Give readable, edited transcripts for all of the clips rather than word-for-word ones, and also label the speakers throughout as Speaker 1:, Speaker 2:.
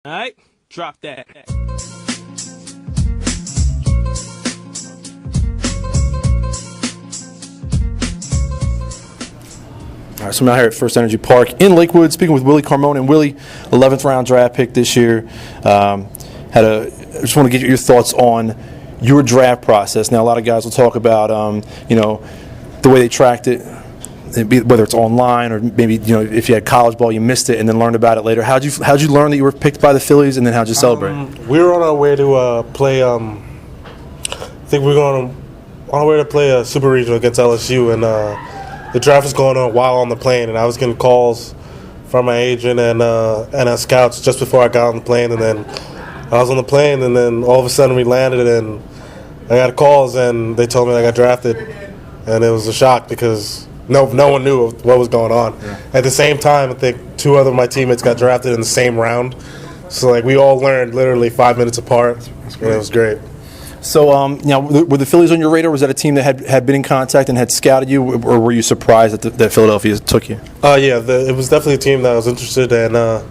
Speaker 1: All right, drop that.
Speaker 2: All right, so I'm out here at FirstEnergy Park in Lakewood, speaking with Willie Carmona. And Willie, 11th round draft pick this year. I just want to get your thoughts on your draft process. Now, a lot of guys will talk about, the way they tracked it, whether it's online or maybe if you had college ball, you missed it and then learned about it later. How'd you learn that you were picked by the Phillies, and then how'd you celebrate?
Speaker 3: We were on our way to play. I think we were on our way to play a super regional against LSU, and the draft was going on while on the plane, and I was getting calls from my agent and our scouts just before I got on the plane, and then I was on the plane, and then all of a sudden we landed, and I got calls, and they told me I got drafted, and it was a shock because no one knew what was going on. Yeah. At the same time, I think two other of my teammates got drafted in the same round, so we all learned literally 5 minutes apart, and it was great.
Speaker 2: So, were the Phillies on your radar? Was that a team that had been in contact and had scouted you, or were you surprised that Philadelphia took you?
Speaker 3: It was definitely a team that I was interested in, and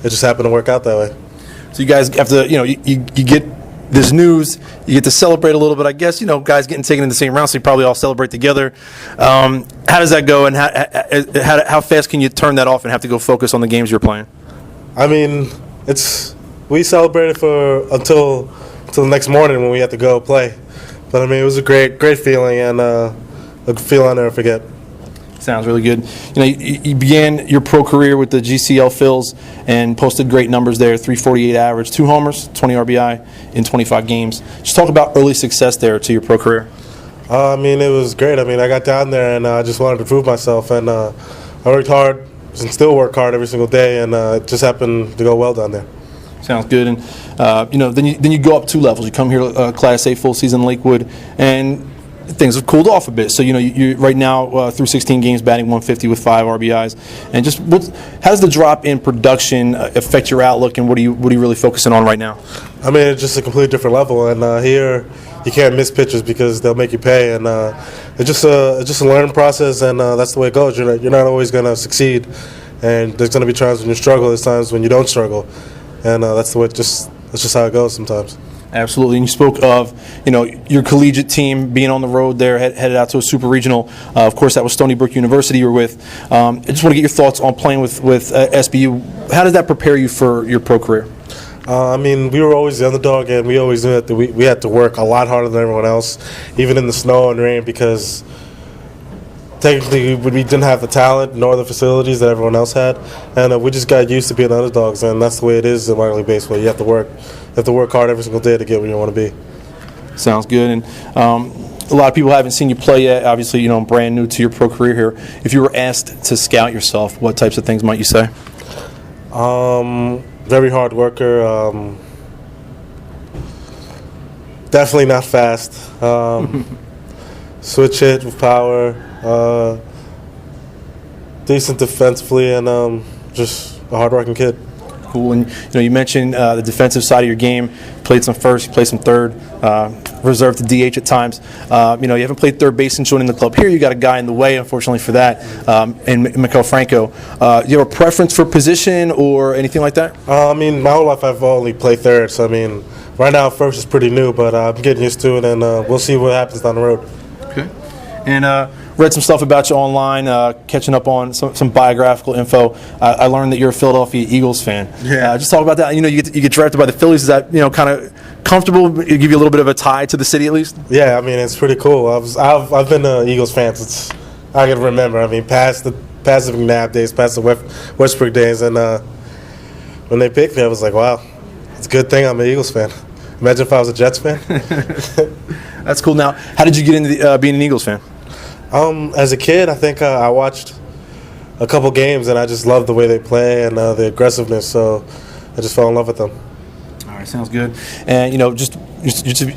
Speaker 3: it just happened to work out that way.
Speaker 2: So you guys have to, you get this news, you get to celebrate a little bit, I guess. Guys getting taken in the same round, so you probably all celebrate together. How does that go, and how fast can you turn that off and have to go focus on the games you're playing?
Speaker 3: I mean, we celebrated until the next morning when we had to go play. But, it was a great feeling, and a feeling I'll never forget.
Speaker 2: Sounds really good. You began your pro career with the GCL Phils and posted great numbers there, 348 average, 2 homers, 20 RBI in 25 games. Just talk about early success there to your pro career.
Speaker 3: It was great. I got down there, and I just wanted to prove myself, and I worked hard and still work hard every single day, and it just happened to go well down there.
Speaker 2: Sounds good. And then you go up 2 levels. You come here, Class A full season Lakewood, and things have cooled off a bit. So you right now through 16 games, batting 150 with 5 RBIs. And just how does the drop in production affect your outlook, and what are you really focusing on right now?
Speaker 3: It's just a completely different level, and here you can't miss pitches because they'll make you pay, and it's just a learning process, and that's the way it goes. You're not always going to succeed, and there's going to be times when you struggle. There's times when you don't struggle, and that's just how it goes sometimes.
Speaker 2: Absolutely. And you spoke of, your collegiate team being on the road there, headed out to a super regional. Of course, that was Stony Brook University you were with. I just want to get your thoughts on playing with SBU. How does that prepare you for your pro career?
Speaker 3: We were always the underdog, and we always knew that we had to work a lot harder than everyone else, even in the snow and rain, because technically we didn't have the talent nor the facilities that everyone else had, and we just got used to being underdogs, and that's the way it is in minor league baseball. You have to work hard every single day to get where you want to be.
Speaker 2: Sounds good. And a lot of people haven't seen you play yet. Obviously, brand new to your pro career here. If you were asked to scout yourself, what types of things might you say?
Speaker 3: Very hard worker. Definitely not fast. Switch hit with power. Decent defensively, and just a hard-working kid.
Speaker 2: Cool. And you mentioned the defensive side of your game. Played some first, you played some third, reserved to DH at times. You haven't played third base since joining the club here. You got a guy in the way, unfortunately for that, in Miguel Franco. Do you have a preference for position or anything like that?
Speaker 3: My whole life I've only played third, so right now first is pretty new, but I'm getting used to it, and we'll see what happens down the road.
Speaker 2: Okay. And read some stuff about you online, catching up on some biographical info. I learned that you're a Philadelphia Eagles fan.
Speaker 3: Yeah.
Speaker 2: Just talk about that. You get drafted by the Phillies. Is that kind of comfortable? Give you a little bit of a tie to the city at least?
Speaker 3: Yeah, it's pretty cool. I've been an Eagles fan since I can remember. Past the McNabb days, past the Westbrook days, and when they picked me, I was like, wow, it's a good thing I'm an Eagles fan. Imagine if I was a Jets fan.
Speaker 2: That's cool. Now, how did you get into being an Eagles fan?
Speaker 3: As a kid, I think I watched a couple games, and I just loved the way they play and the aggressiveness, so I just fell in love with them.
Speaker 2: All right, sounds good. And, just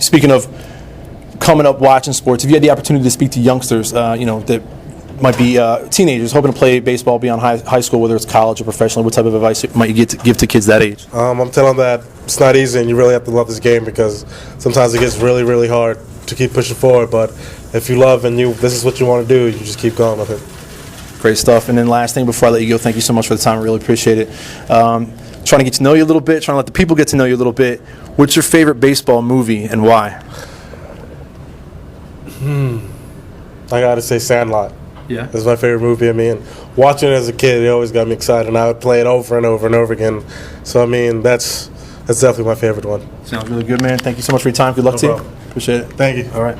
Speaker 2: speaking of coming up watching sports, if you had the opportunity to speak to youngsters, that might be teenagers hoping to play baseball beyond high school, whether it's college or professional, what type of advice might you give to kids that age?
Speaker 3: I'm telling them that it's not easy, and you really have to love this game, because sometimes it gets really, really hard to keep pushing forward, but if you love and this is what you want to do, you just keep going with it.
Speaker 2: Great stuff. And then last thing before I let you go, thank you so much for the time. I really appreciate it. trying to get to know you a little bit, trying to let the people get to know you a little bit. What's your favorite baseball movie and why?
Speaker 3: I gotta say Sandlot.
Speaker 2: Yeah.
Speaker 3: It's my favorite movie. I mean, watching it as a kid, it always got me excited, and I would play it over and over and over again. So, I mean, that's definitely my favorite one.
Speaker 2: Sounds really good, man. Thank you so much for your time. Good luck
Speaker 3: No
Speaker 2: to you.
Speaker 3: problem.
Speaker 2: Appreciate it.
Speaker 3: Thank you.
Speaker 2: All right.